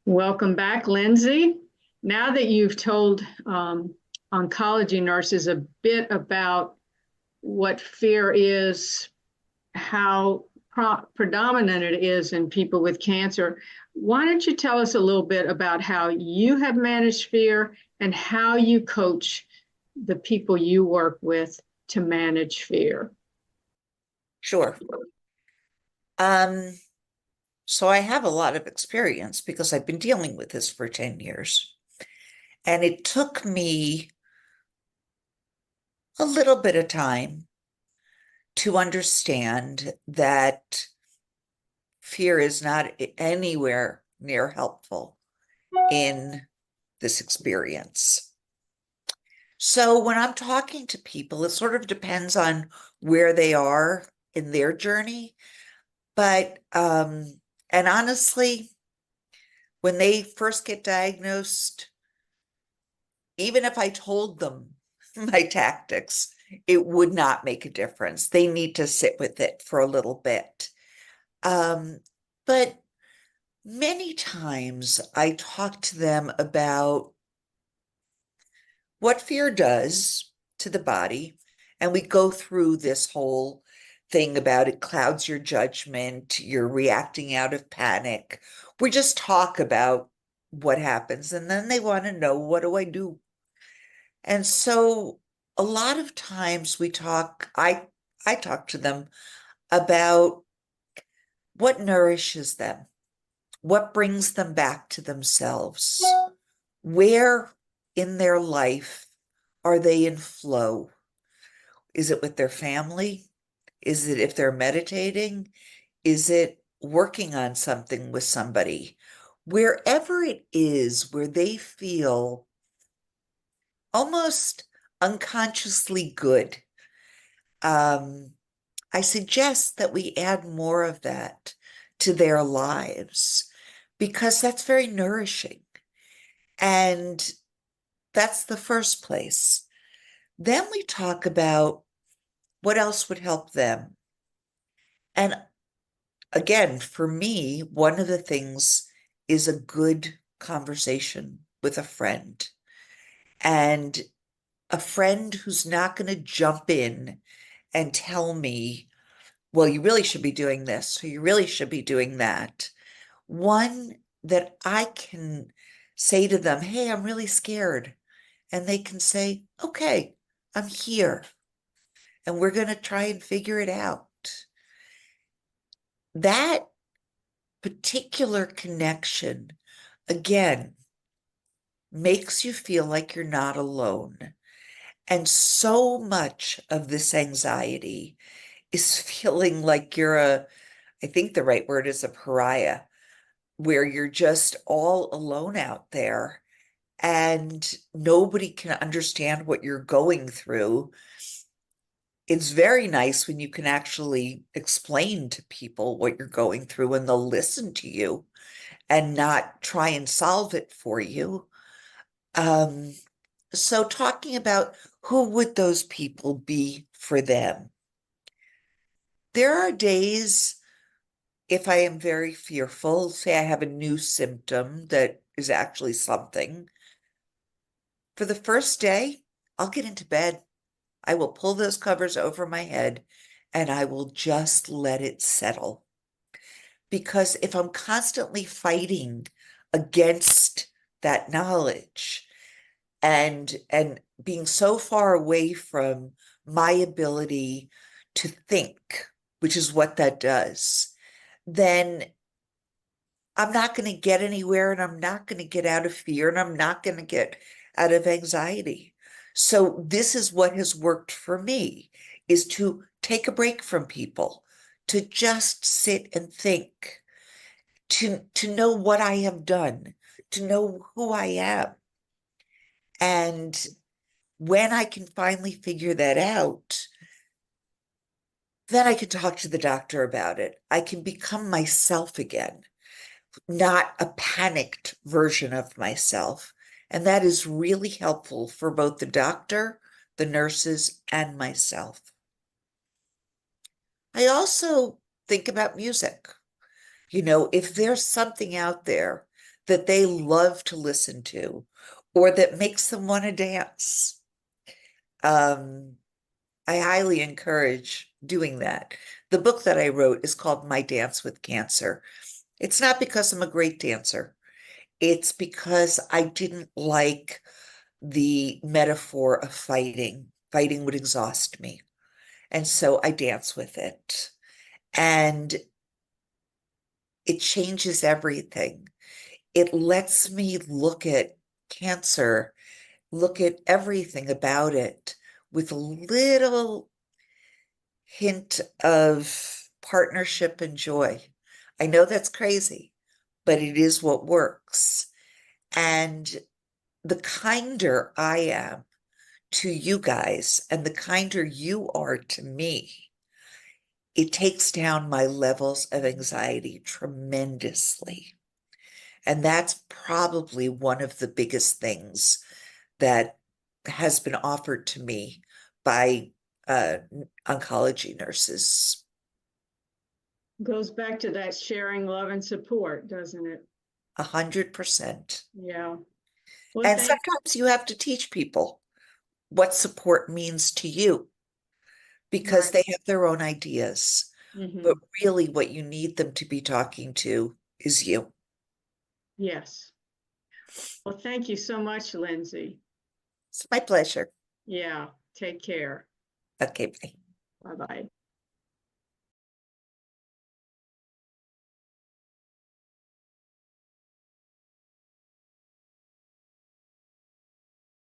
Welcome back, Lindsay. Now that you've told oncology nurses a bit about what fear is, how predominant it is in people with cancer, why don't you tell us a little bit about how you have managed fear and how you coach the people you work with to manage fear? Sure. Um, so I have a lot of experience because I've been dealing with this for 10 years. And it took me a little bit of time to understand that fear is not anywhere near helpful in this experience. So when I'm talking to people, it sort of depends on where they are in their journey. But, and honestly, when they first get diagnosed, even if I told them my tactics, it would not make a difference. They need to sit with it for a little bit. Um, but many times I talk to them about what fear does to the body, and we go through this whole thing about it clouds your judgment, you're reacting out of panic. We just talk about what happens, and then they want to know, what do I do? And so a lot of times I talk to them about what nourishes them, what brings them back to themselves, where in their life are they in flow? Is it with their family? Is it if they're meditating? Is it working on something with somebody? Wherever it is where they feel almost unconsciously good, um, I suggest that we add more of that to their lives because that's very nourishing. And that's the first place. Then we talk about what else would help them. And again, for me, one of the things is a good conversation with a friend. And a friend who's not going to jump in and tell me, well, you really should be doing this, or you really should be doing that. One that I can say to them, hey, I'm really scared. And they can say, okay, I'm here and we're going to try and figure it out. That particular connection, again, makes you feel like you're not alone. And so much of this anxiety is feeling like I think the right word is a pariah, where you're just all alone out there and nobody can understand what you're going through. It's very nice when you can actually explain to people what you're going through and they'll listen to you and not try and solve it for you. Um, so talking about who would those people be for them? There are days if I am very fearful, say I have a new symptom that is actually something, for the first day, I'll get into bed. I will pull those covers over my head and I will just let it settle. Because if I'm constantly fighting against that knowledge and being so far away from my ability to think, which is what that does, then I'm not going to get anywhere and I'm not going to get out of fear and I'm not going to get out of anxiety. So this is what has worked for me is to take a break from people, to just sit and think, to know what I have done, to know who I am. And when I can finally figure that out, then I can talk to the doctor about it. I can become myself again, not a panicked version of myself. And that is really helpful for both the doctor, the nurses, and myself. I also think about music. If there's something out there that they love to listen to or that makes them want to dance. I highly encourage doing that. The book that I wrote is called My Dance with Cancer. It's not because I'm a great dancer. It's because I didn't like the metaphor of fighting. Fighting would exhaust me. And so I dance with it. And it changes everything. It lets me look at cancer, look at everything about it with a little hint of partnership and joy. I know that's crazy, but it is what works. And the kinder I am to you guys and the kinder you are to me, it takes down my levels of anxiety tremendously. And that's probably one of the biggest things that has been offered to me by oncology nurses. Goes back to that sharing love and support, doesn't it? 100%. Yeah. Well, And thank, sometimes you have to teach people what support means to you because right. they have their own ideas. But Hmm. really, what you need them to be talking to is you. Yes. Well, thank you so much, Lindsay. It's my pleasure. Yeah. Take care. Okay, bye. Bye-bye.